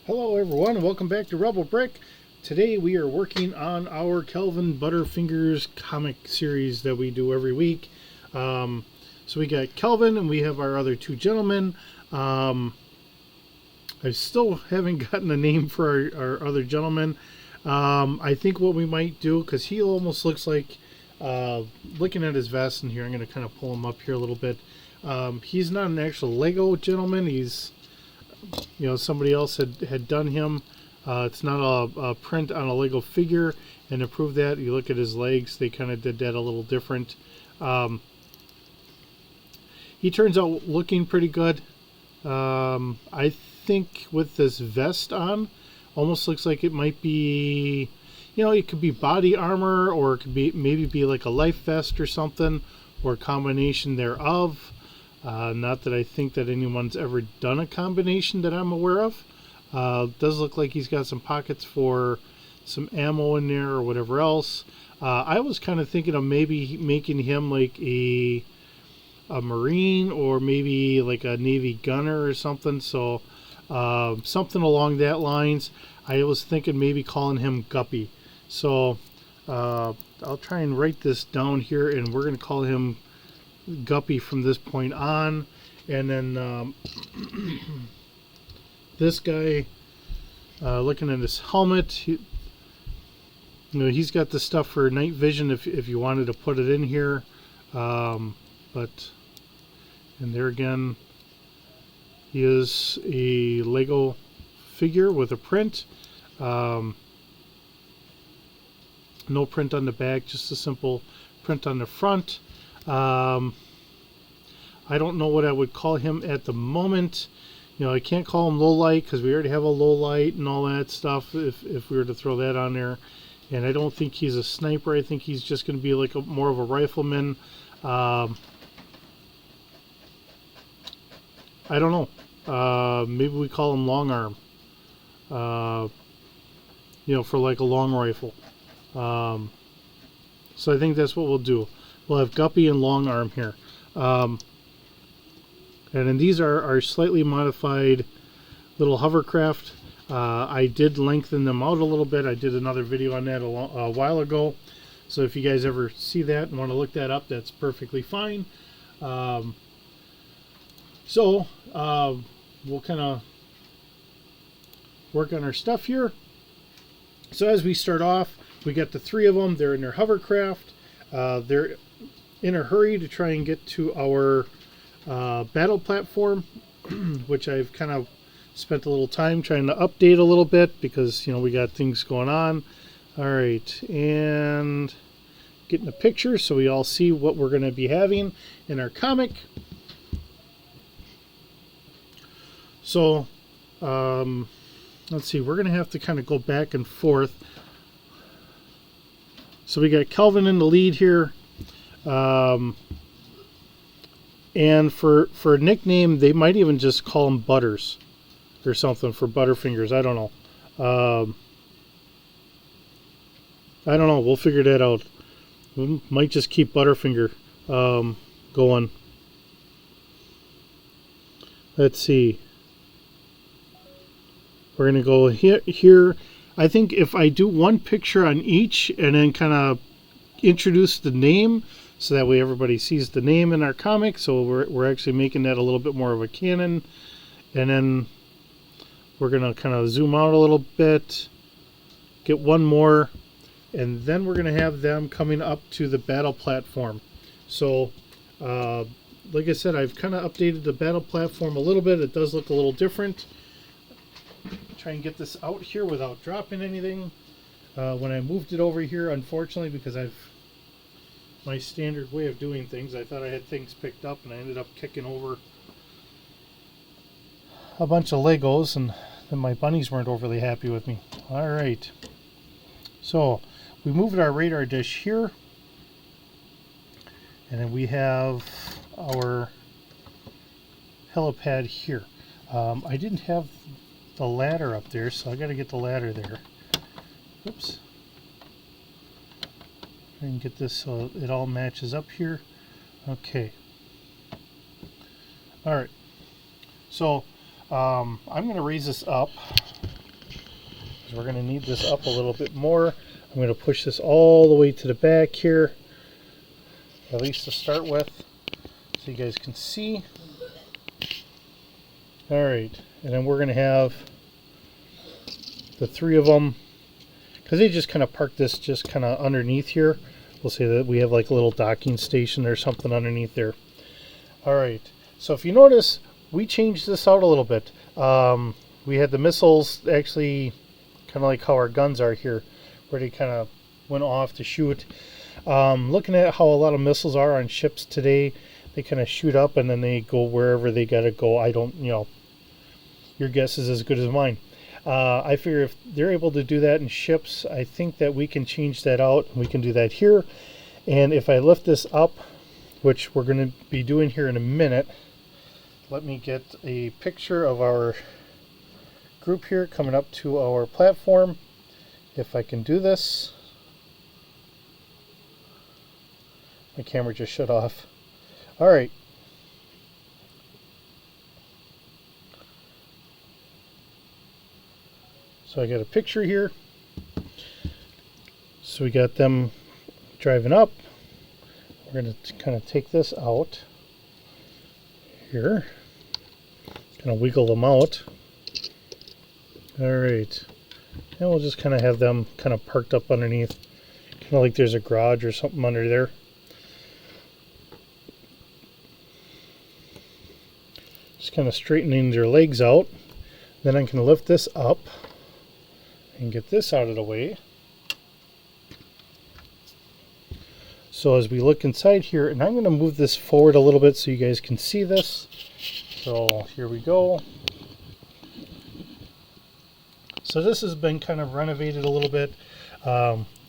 Hello everyone, and welcome back to Rebel Brick. Today we are working on our Kelvin Butterfingers comic series that we do every week. So we got Kelvin and we have our other two gentlemen. I still haven't gotten a name for our other gentleman. I think what we might do, because he almost looks like, looking at his vest in here, I'm going to kind of pull him up here a little bit. He's not an actual Lego gentleman. He's somebody else had done him. It's not a print on a Lego figure, and to prove that, you look at his legs, they kind of did that a little different. He turns out looking pretty good. I think with this vest on, almost looks like it might be, it could be body armor, or it could be maybe like a life vest or something, or a combination thereof. Not that I think that anyone's ever done a combination that I'm aware of. Does look like he's got some pockets for some ammo in there or whatever else. I was kind of thinking of maybe making him like a Marine, or maybe like a Navy gunner or something. So something along that lines. I was thinking maybe calling him Guppy. So I'll try and write this down here, and we're going to call him Guppy from this point on. And then this guy, looking at his helmet, he's got the stuff for night vision if you wanted to put it in here. But and there again, he is a Lego figure with a print. No print on the back, just a simple print on the front. I don't know what I would call him at the moment. I can't call him low light because we already have a low light and all that stuff if we were to throw that on there. And I don't think he's a sniper. I think he's just going to be like more of a rifleman. I don't know. Maybe we call him long arm. For like a long rifle. So I think that's what we'll do. We'll have Guppy and long arm here. And then these are our slightly modified little hovercraft. I did lengthen them out a little bit. I did another video on that a while ago. So if you guys ever see that and want to look that up, that's perfectly fine. We'll kind of work on our stuff here. So as we start off, we got the three of them. They're in their hovercraft. They're in a hurry to try and get to our battle platform, which I've kind of spent a little time trying to update a little bit because we got things going on. All right, and getting a picture so we all see what we're going to be having in our comic. So let's see, we're going to have to kind of go back and forth. So we got Kelvin in the lead here. And for a nickname, they might even just call him Butters or something for Butterfingers. I don't know. I don't know. We'll figure that out. We might just keep Butterfinger going. Let's see. We're going to go here. I think if I do one picture on each and then kind of introduce the name, so that way everybody sees the name in our comic. So we're actually making that a little bit more of a canon. And then we're going to kind of zoom out a little bit, get one more, and then we're going to have them coming up to the battle platform. So like I said, I've kind of updated the battle platform a little bit. It does look a little different. Try and get this out here without dropping anything. When I moved it over here, unfortunately, because my standard way of doing things, I thought I had things picked up, and I ended up kicking over a bunch of Legos, and then my bunnies weren't overly happy with me. All right, so we moved our radar dish here, and then we have our helipad here. I didn't have the ladder up there, so I got to get the ladder there. Oops. Try and get this so it all matches up here. Okay. All right. So I'm going to raise this up we're going to need this up a little bit more. I'm going to push this all the way to the back here, at least to start with, so you guys can see. Alright, and then we're going to have the three of them, because they just kind of park this just kind of underneath here. We'll say that we have like a little docking station or something underneath there. Alright, so if you notice, we changed this out a little bit. We had the missiles actually kind of like how our guns are here, where they kind of went off to shoot. Looking at how a lot of missiles are on ships today, they kind of shoot up and then they go wherever they gotta go. I don't, your guess is as good as mine. I figure if they're able to do that in ships, I think that we can change that out. We can do that here. And if I lift this up, which we're going to be doing here in a minute, let me get a picture of our group here coming up to our platform. If I can do this. My camera just shut off. All right. So I got a picture here. So we got them driving up. We're going to kind of take this out here. Kind of wiggle them out. Alright. And we'll just kind of have them kind of parked up underneath. Kind of like there's a garage or something under there. Just kind of straightening their legs out. Then I can lift this up and get this out of the way. So as we look inside here, and I'm going to move this forward a little bit so you guys can see this. So here we go. So this has been kind of renovated a little bit.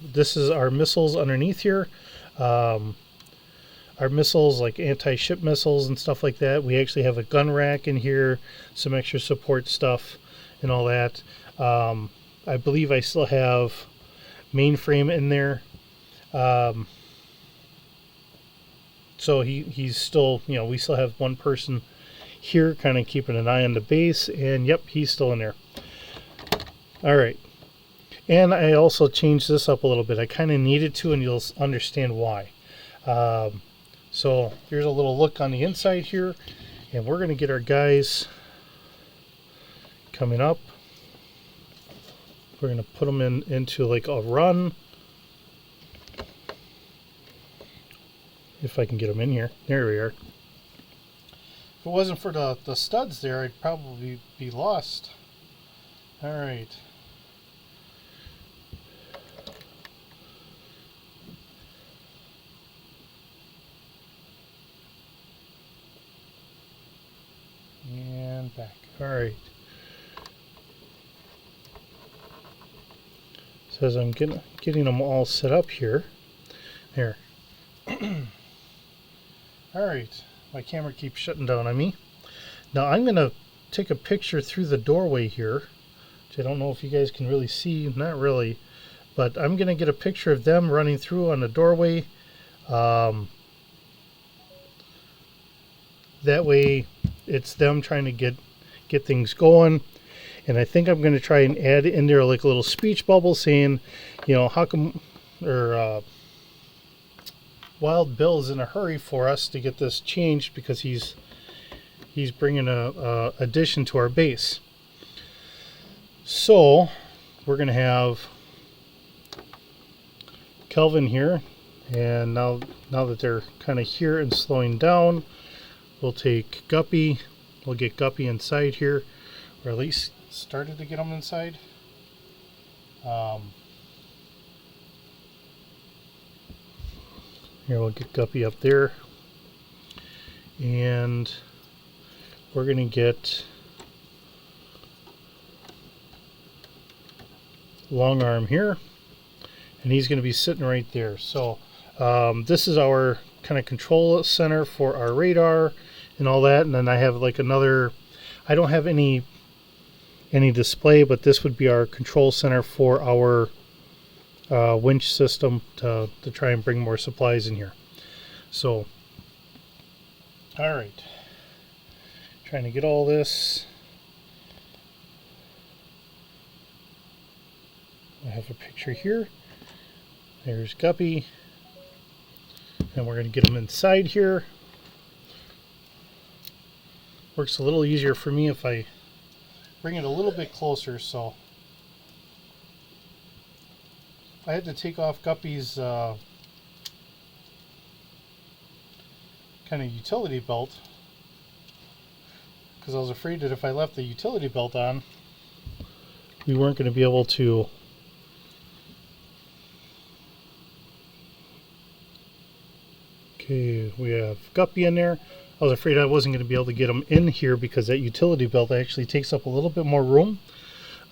This is our missiles underneath here. Our missiles, like anti-ship missiles and stuff like that. We actually have a gun rack in here, some extra support stuff and all that. I believe I still have mainframe in there. So he's still, we still have one person here kind of keeping an eye on the base, and yep, he's still in there. All right. And I also changed this up a little bit. I kind of needed to, and you'll understand why. So here's a little look on the inside here, and we're going to get our guys coming up. We're going to put them into like a run. If I can get them in here. There we are. If it wasn't for the studs there, I'd probably be lost. All right. And back. All right. So as I'm getting them all set up here. There. Alright, my camera keeps shutting down on me. Now I'm going to take a picture through the doorway here, which I don't know if you guys can really see, not really, but I'm going to get a picture of them running through on the doorway. That way it's them trying to get things going. And I think I'm going to try and add in there like a little speech bubble saying, how come, or Wild Bill is in a hurry for us to get this changed because he's bringing a addition to our base. So we're going to have Kelvin here, and now that they're kind of here and slowing down, we'll take Guppy. We'll get Guppy inside here, or at least started to get him inside. Here, we'll get Guppy up there, and we're going to get Long Arm here, and he's going to be sitting right there. So this is our kind of control center for our radar and all that, and then I have like another, I don't have any display, but this would be our control center for our winch system to try and bring more supplies in here. So, all right, trying to get all this I have a picture here. There's Guppy. And we're going to get him inside here. Works a little easier for me if I bring it a little bit closer. So I had to take off Guppy's kind of utility belt because I was afraid that if I left the utility belt on, we weren't going to be able to Okay, we have Guppy in there. I was afraid I wasn't going to be able to get him in here because that utility belt actually takes up a little bit more room.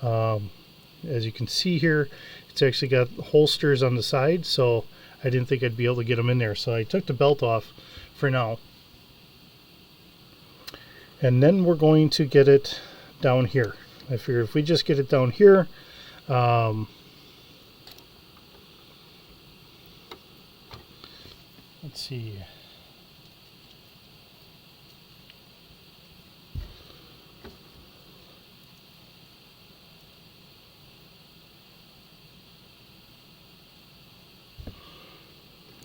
As you can see here, it's actually got holsters on the side, so I didn't think I'd be able to get him in there. So I took the belt off for now. And then we're going to get it down here. I figure if we just get it down here, let's see.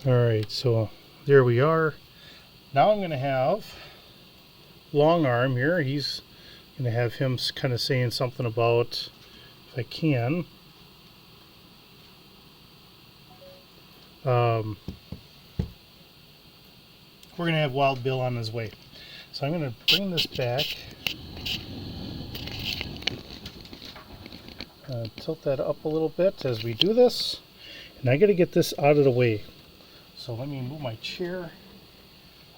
Alright, so there we are. Now I'm going to have Long Arm here. He's going to have him kind of saying something about, if I can, we're going to have Wild Bill on his way. So I'm going to bring this back. Tilt that up a little bit as we do this. And I got to get this out of the way. So let me move my chair.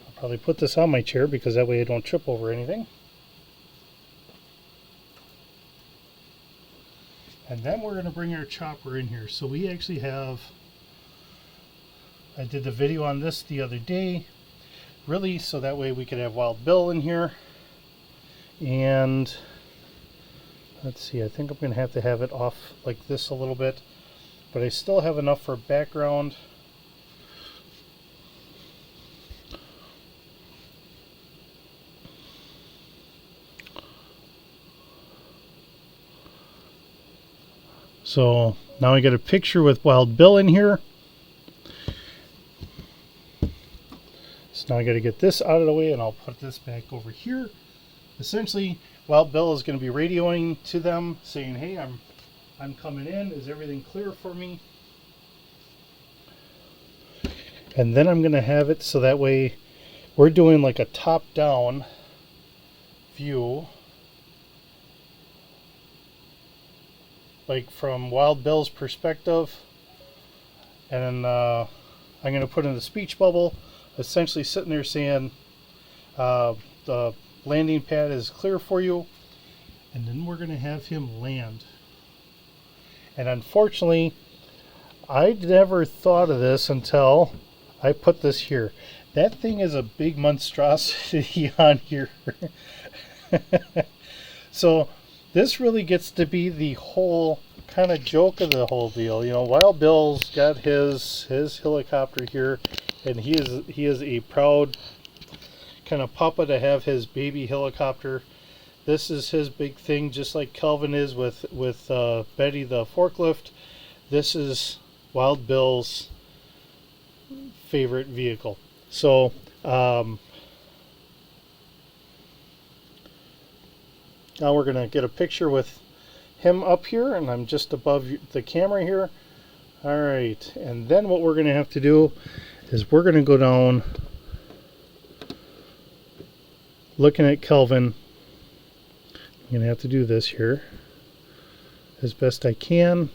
I'll probably put this on my chair because that way I don't trip over anything. And then we're going to bring our chopper in here. So we actually have, I did the video on this the other day, really, so that way we could have Wild Bill in here. And let's see, I think I'm going to have it off like this a little bit, but I still have enough for background. So now I got a picture with Wild Bill in here. So now I got to get this out of the way and I'll put this back over here. Essentially, Wild Bill is going to be radioing to them saying, hey, I'm coming in. Is everything clear for me? And then I'm going to have it so that way we're doing like a top-down view. Like from Wild Bill's perspective, and I'm going to put in the speech bubble, essentially sitting there saying the landing pad is clear for you, and then we're going to have him land. And unfortunately, I never thought of this until I put this here. That thing is a big monstrosity on here. So this really gets to be the whole kind of joke of the whole deal. You know, Wild Bill's got his helicopter here, and he is a proud kind of papa to have his baby helicopter. This is his big thing, just like Kelvin is with Betty the forklift. This is Wild Bill's favorite vehicle. So now we're going to get a picture with him up here, and I'm just above the camera here. Alright, and then what we're going to have to do is we're going to go down looking at Kelvin. I'm going to have to do this here as best I can.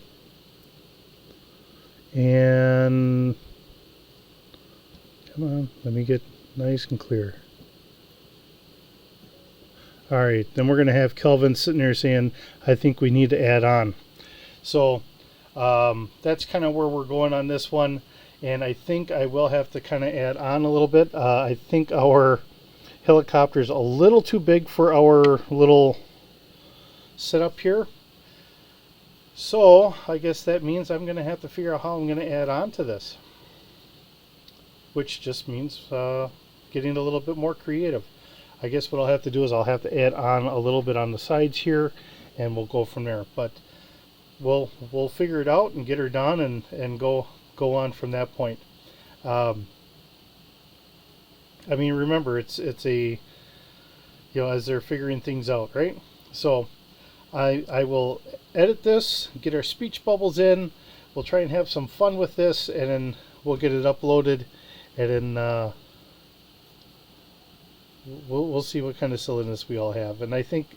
And come on, let me get nice and clear. Alright, then we're going to have Kelvin sitting there saying, I think we need to add on. So that's kind of where we're going on this one. And I think I will have to kind of add on a little bit. I think our helicopter is a little too big for our little setup here. So I guess that means I'm going to have to figure out how I'm going to add on to this. Which just means getting a little bit more creative. I guess what I'll have to do is I'll have to add on a little bit on the sides here, and we'll go from there. But we'll figure it out and get her done and go on from that point. Um, I mean, remember, it's a, as they're figuring things out, right? So I will edit this, get our speech bubbles in. We'll try and have some fun with this, and then we'll get it uploaded, and then we'll see what kind of silliness we all have. And I think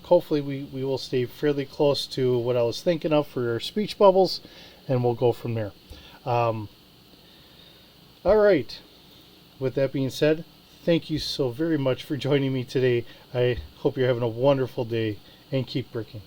hopefully we will stay fairly close to what I was thinking of for our speech bubbles, and we'll go from there. All right. With that being said, thank you so very much for joining me today. I hope you're having a wonderful day, and keep bricking.